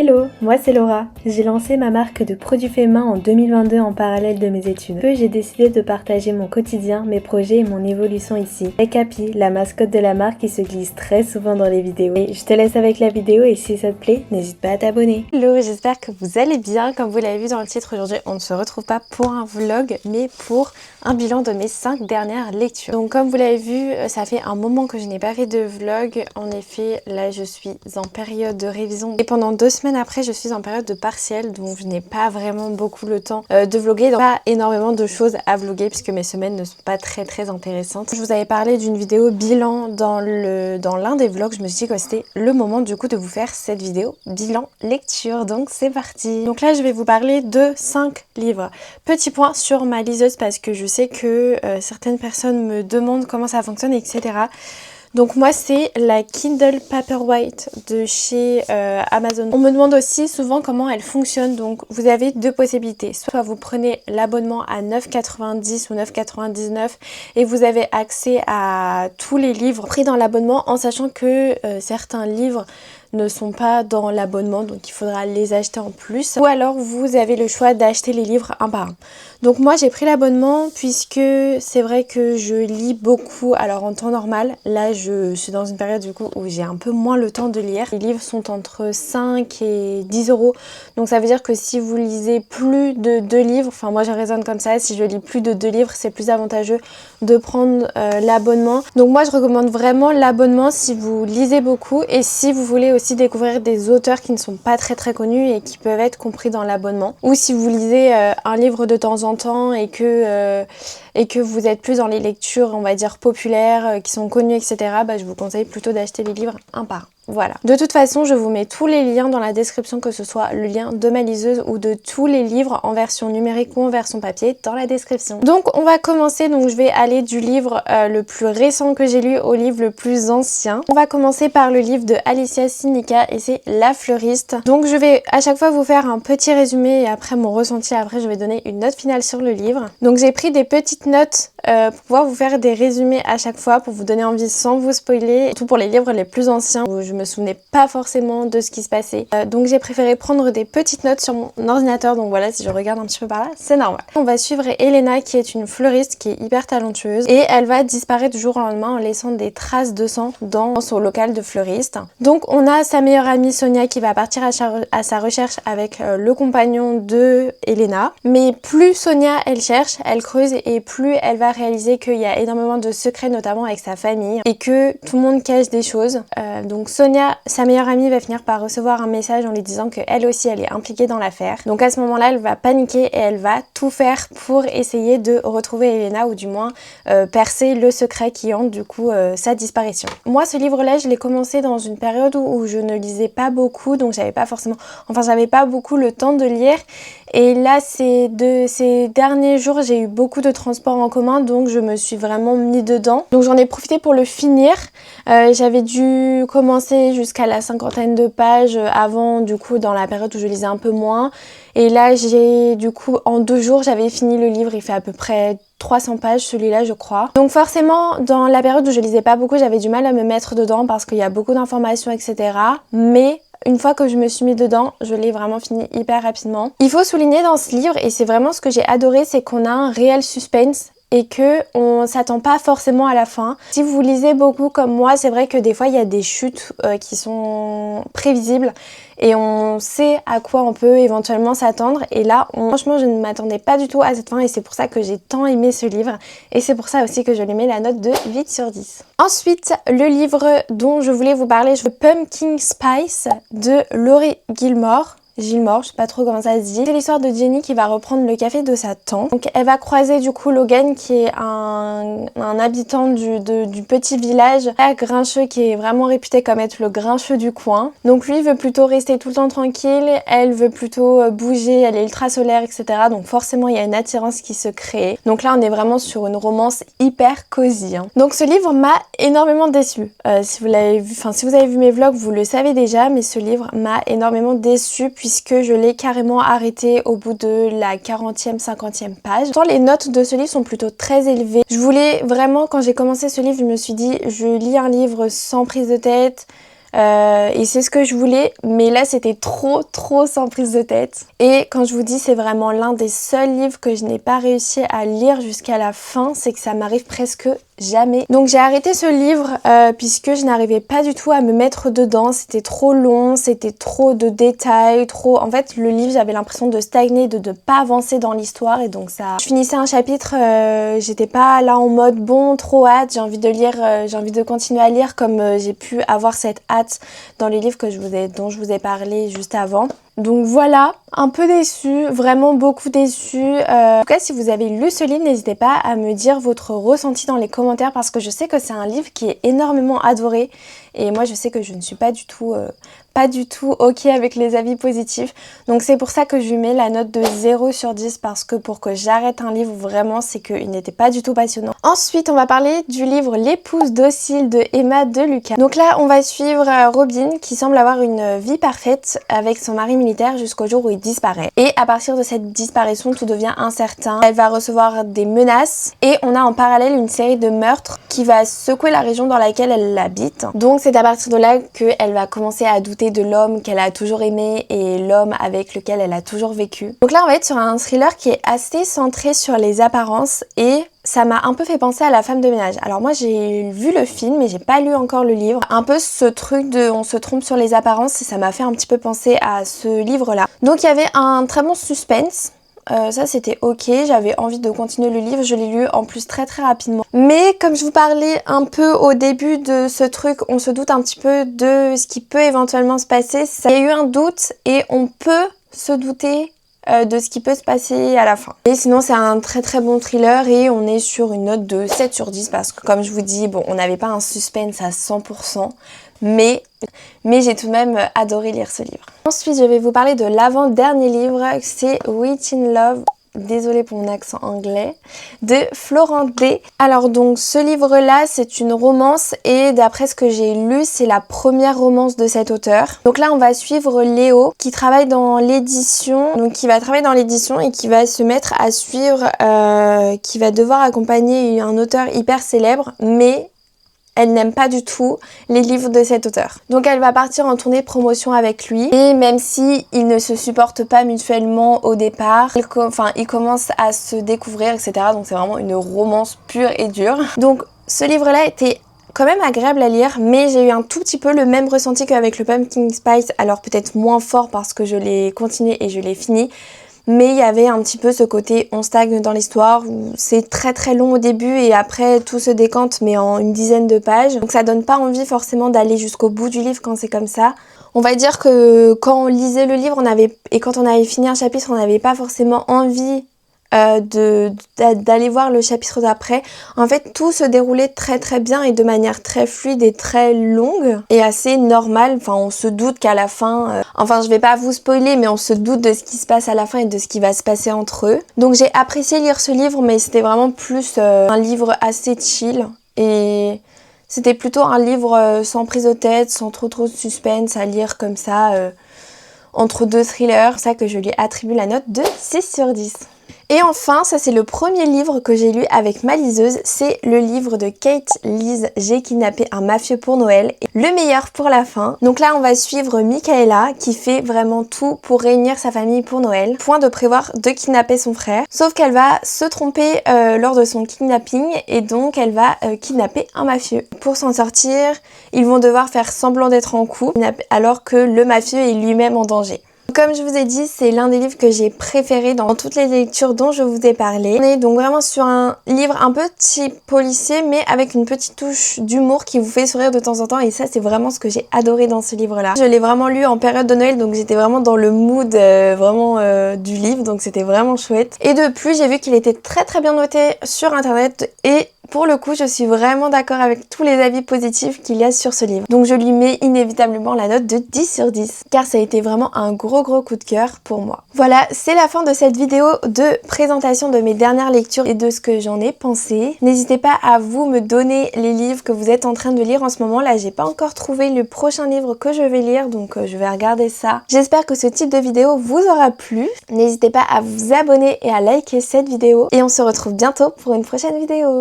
Hello, moi c'est Laura. J'ai lancé ma marque de produits faits main en 2022 en parallèle de mes études. J'ai décidé de partager mon quotidien, mes projets et mon évolution ici. Avec Happy, la mascotte de la marque qui se glisse très souvent dans les vidéos. Et je te laisse avec la vidéo et si ça te plaît, n'hésite pas à t'abonner. Hello, j'espère que vous allez bien. Comme vous l'avez vu dans le titre, aujourd'hui on ne se retrouve pas pour un vlog mais pour un bilan de mes 5 dernières lectures. Donc comme vous l'avez vu, ça fait un moment que je n'ai pas fait de vlog. En effet, là je suis en période de révision et pendant 2 semaines après je suis en période de partiel, donc je n'ai pas vraiment beaucoup le temps de vlogger. Donc pas énormément de choses à vlogger puisque mes semaines ne sont pas très intéressantes. Je vous avais parlé d'une vidéo bilan dans l'un des vlogs. Je me suis dit que c'était le moment du coup de vous faire cette vidéo bilan lecture, donc c'est parti. Donc là je vais vous parler de 5 livres. Petit point sur ma liseuse parce que je sais que certaines personnes me demandent comment ça fonctionne, etc. Donc moi c'est la Kindle Paperwhite de chez Amazon. On me demande aussi souvent comment elle fonctionne, donc vous avez 2 possibilités. Soit vous prenez l'abonnement à 9,90 ou 9,99 et vous avez accès à tous les livres pris dans l'abonnement en sachant que certains livres ne sont pas dans l'abonnement, donc il faudra les acheter en plus. Ou alors vous avez le choix d'acheter les livres un par un. Donc moi j'ai pris l'abonnement puisque c'est vrai que je lis beaucoup. Alors en temps normal, là je suis dans une période du coup où j'ai un peu moins le temps de lire. Les livres sont entre 5 et 10 euros. Donc ça veut dire que si vous lisez plus de 2 livres, enfin moi je raisonne comme ça, si je lis plus de 2 livres, c'est plus avantageux de prendre l'abonnement. Donc moi je recommande vraiment l'abonnement si vous lisez beaucoup et si vous voulez aussi découvrir des auteurs qui ne sont pas très connus et qui peuvent être compris dans l'abonnement. Ou si vous lisez un livre de temps en temps et que vous êtes plus dans les lectures, on va dire populaires, qui sont connues, etc. Bah, je vous conseille plutôt d'acheter les livres un par un. Voilà. De toute façon, je vous mets tous les liens dans la description, que ce soit le lien de ma liseuse ou de tous les livres en version numérique ou en version papier dans la description. Donc on va commencer, donc je vais aller du livre le plus récent que j'ai lu au livre le plus ancien. On va commencer par le livre de Alicia Sinica et c'est La Fleuriste. Donc je vais à chaque fois vous faire un petit résumé et après mon ressenti, après je vais donner une note finale sur le livre. Donc j'ai pris des petites notes pour pouvoir vous faire des résumés à chaque fois pour vous donner envie sans vous spoiler, tout pour les livres les plus anciens où je me souvenais pas forcément de ce qui se passait. Donc j'ai préféré prendre des petites notes sur mon ordinateur, donc voilà, si je regarde un petit peu par là, c'est normal. On va suivre Elena qui est une fleuriste qui est hyper talentueuse et elle va disparaître du jour au lendemain en laissant des traces de sang dans son local de fleuriste. Donc on a sa meilleure amie Sonia qui va partir à sa recherche avec le compagnon de Elena. Mais plus Sonia elle cherche, elle creuse et plus elle va réaliser qu'il y a énormément de secrets, notamment avec sa famille et que tout le monde cache des choses. Donc Sonia, sa meilleure amie, va finir par recevoir un message en lui disant qu'elle aussi elle est impliquée dans l'affaire. Donc à ce moment-là elle va paniquer et elle va tout faire pour essayer de retrouver Elena ou du moins percer le secret qui hante du coup sa disparition. Moi ce livre-là je l'ai commencé dans une période où je ne lisais pas beaucoup, donc j'avais pas beaucoup le temps de lire. Et là ces derniers jours j'ai eu beaucoup de transports en commun, donc je me suis vraiment mis dedans. Donc j'en ai profité pour le finir. J'avais dû commencer jusqu'à la 50aine de pages avant, du coup dans la période où je lisais un peu moins. Et là j'ai du coup en 2 jours j'avais fini le livre, il fait à peu près 300 pages celui-là je crois. Donc forcément dans la période où je lisais pas beaucoup j'avais du mal à me mettre dedans parce qu'il y a beaucoup d'informations, etc. Mais une fois que je me suis mis dedans, je l'ai vraiment fini hyper rapidement. Il faut souligner dans ce livre, et c'est vraiment ce que j'ai adoré, c'est qu'on a un réel suspense et que on s'attend pas forcément à la fin. Si vous lisez beaucoup comme moi, c'est vrai que des fois il y a des chutes qui sont prévisibles et on sait à quoi on peut éventuellement s'attendre. Et là, franchement, je ne m'attendais pas du tout à cette fin et c'est pour ça que j'ai tant aimé ce livre. Et c'est pour ça aussi que je lui mets la note de 8 sur 10. Ensuite, le livre dont je voulais vous parler, Pumpkin Spice de Laurie Gilmore, je sais pas trop comment ça se dit. C'est l'histoire de Jenny qui va reprendre le café de sa tante. Donc elle va croiser du coup Logan qui est un habitant du petit village à grincheux qui est vraiment réputé comme être le grincheux du coin. Donc lui veut plutôt rester tout le temps tranquille, elle veut plutôt bouger, elle est ultra solaire, etc. Donc forcément il y a une attirance qui se crée. Donc là on est vraiment sur une romance hyper cosy. Donc ce livre m'a énormément déçue. Si vous avez vu mes vlogs vous le savez déjà, mais ce livre m'a énormément déçue puisque je l'ai carrément arrêté au bout de la 40e, 50e page. Pourtant, les notes de ce livre sont plutôt très élevées. Je voulais vraiment, quand j'ai commencé ce livre, je me suis dit, je lis un livre sans prise de tête, et c'est ce que je voulais, mais là c'était trop sans prise de tête. Et quand je vous dis c'est vraiment l'un des seuls livres que je n'ai pas réussi à lire jusqu'à la fin, c'est que ça m'arrive presque jamais. Donc j'ai arrêté ce livre puisque je n'arrivais pas du tout à me mettre dedans, c'était trop long, c'était trop de détails, trop... En fait le livre j'avais l'impression de stagner, de ne pas avancer dans l'histoire et donc ça... Je finissais un chapitre, j'étais pas là en mode bon, trop hâte, j'ai envie de lire, j'ai envie de continuer à lire comme j'ai pu avoir cette hâte dans les livres dont je vous ai parlé juste avant. Donc voilà, un peu déçue, vraiment beaucoup déçue. En tout cas, si vous avez lu ce livre, n'hésitez pas à me dire votre ressenti dans les commentaires parce que je sais que c'est un livre qui est énormément adoré et moi je sais que je ne suis pas du tout ok avec les avis positifs. Donc c'est pour ça que je lui mets la note de 0 sur 10 parce que pour que j'arrête un livre vraiment c'est qu'il n'était pas du tout passionnant. Ensuite on va parler du livre L'épouse docile de Emma de Luca. Donc là on va suivre Robin qui semble avoir une vie parfaite avec son mari militaire jusqu'au jour où il disparaît. Et à partir de cette disparition tout devient incertain. Elle va recevoir des menaces et on a en parallèle une série de meurtres qui va secouer la région dans laquelle elle habite. Donc c'est à partir de là qu'elle va commencer à douter de l'homme qu'elle a toujours aimé et l'homme avec lequel elle a toujours vécu. Donc là on va être sur un thriller qui est assez centré sur les apparences et ça m'a un peu fait penser à La femme de ménage. Alors moi j'ai vu le film mais j'ai pas lu encore le livre. Un peu ce truc de on se trompe sur les apparences et ça m'a fait un petit peu penser à ce livre là. Donc il y avait un très bon suspense. Ça c'était ok, j'avais envie de continuer le livre, je l'ai lu en plus très rapidement. Mais comme je vous parlais un peu au début de ce truc, on se doute un petit peu de ce qui peut éventuellement se passer. Il y a eu un doute et on peut se douter de ce qui peut se passer à la fin. Et sinon c'est un très bon thriller et on est sur une note de 7 sur 10 parce que comme je vous dis, bon on n'avait pas un suspense à 100%. Mais j'ai tout de même adoré lire ce livre. Ensuite, je vais vous parler de l'avant-dernier livre, c'est Wait in Love, désolée pour mon accent anglais, de Florent D. Alors donc ce livre-là, c'est une romance et d'après ce que j'ai lu, c'est la première romance de cet auteur. Donc là, on va suivre Léo qui travaille dans l'édition, donc qui va travailler dans l'édition et qui va se mettre à suivre, qui va devoir accompagner un auteur hyper célèbre, mais elle n'aime pas du tout les livres de cet auteur. Donc elle va partir en tournée promotion avec lui. Et même si ils ne se supportent pas mutuellement au départ, ils commencent à se découvrir, etc. Donc c'est vraiment une romance pure et dure. Donc ce livre-là était quand même agréable à lire, mais j'ai eu un tout petit peu le même ressenti qu'avec le Pumpkin Spice. Alors peut-être moins fort parce que je l'ai continué et je l'ai fini. Mais il y avait un petit peu ce côté on stagne dans l'histoire où c'est très long au début et après tout se décante mais en une dizaine de pages. Donc ça donne pas envie forcément d'aller jusqu'au bout du livre quand c'est comme ça. On va dire que quand on lisait le livre et quand on avait fini un chapitre, on n'avait pas forcément envie d'aller voir le chapitre d'après. En fait tout se déroulait très bien et de manière très fluide et très longue et assez normale. Enfin on se doute qu'à la fin, enfin je vais pas vous spoiler mais on se doute de ce qui se passe à la fin et de ce qui va se passer entre eux. Donc j'ai apprécié lire ce livre mais c'était vraiment plus un livre assez chill et c'était plutôt un livre sans prise de tête, sans trop de suspense à lire comme ça entre deux thrillers. C'est ça que je lui attribue la note de 6 sur 10. Et enfin, ça c'est le premier livre que j'ai lu avec ma liseuse, c'est le livre de Kate Lees, J'ai kidnappé un mafieux pour Noël, le meilleur pour la fin. Donc là on va suivre Michaela qui fait vraiment tout pour réunir sa famille pour Noël, point de prévoir de kidnapper son frère, sauf qu'elle va se tromper lors de son kidnapping et donc elle va kidnapper un mafieux. Pour s'en sortir, ils vont devoir faire semblant d'être en couple alors que le mafieux est lui-même en danger. Comme je vous ai dit, c'est l'un des livres que j'ai préféré dans toutes les lectures dont je vous ai parlé. On est donc vraiment sur un livre un peu type policier mais avec une petite touche d'humour qui vous fait sourire de temps en temps et ça c'est vraiment ce que j'ai adoré dans ce livre-là. Je l'ai vraiment lu en période de Noël donc j'étais vraiment dans le mood du livre donc c'était vraiment chouette. Et de plus j'ai vu qu'il était très bien noté sur internet et pour le coup, je suis vraiment d'accord avec tous les avis positifs qu'il y a sur ce livre. Donc je lui mets inévitablement la note de 10 sur 10 car ça a été vraiment un gros coup de cœur pour moi. Voilà, c'est la fin de cette vidéo de présentation de mes dernières lectures et de ce que j'en ai pensé. N'hésitez pas à vous me donner les livres que vous êtes en train de lire en ce moment. Là, j'ai pas encore trouvé le prochain livre que je vais lire donc je vais regarder ça. J'espère que ce type de vidéo vous aura plu. N'hésitez pas à vous abonner et à liker cette vidéo et on se retrouve bientôt pour une prochaine vidéo.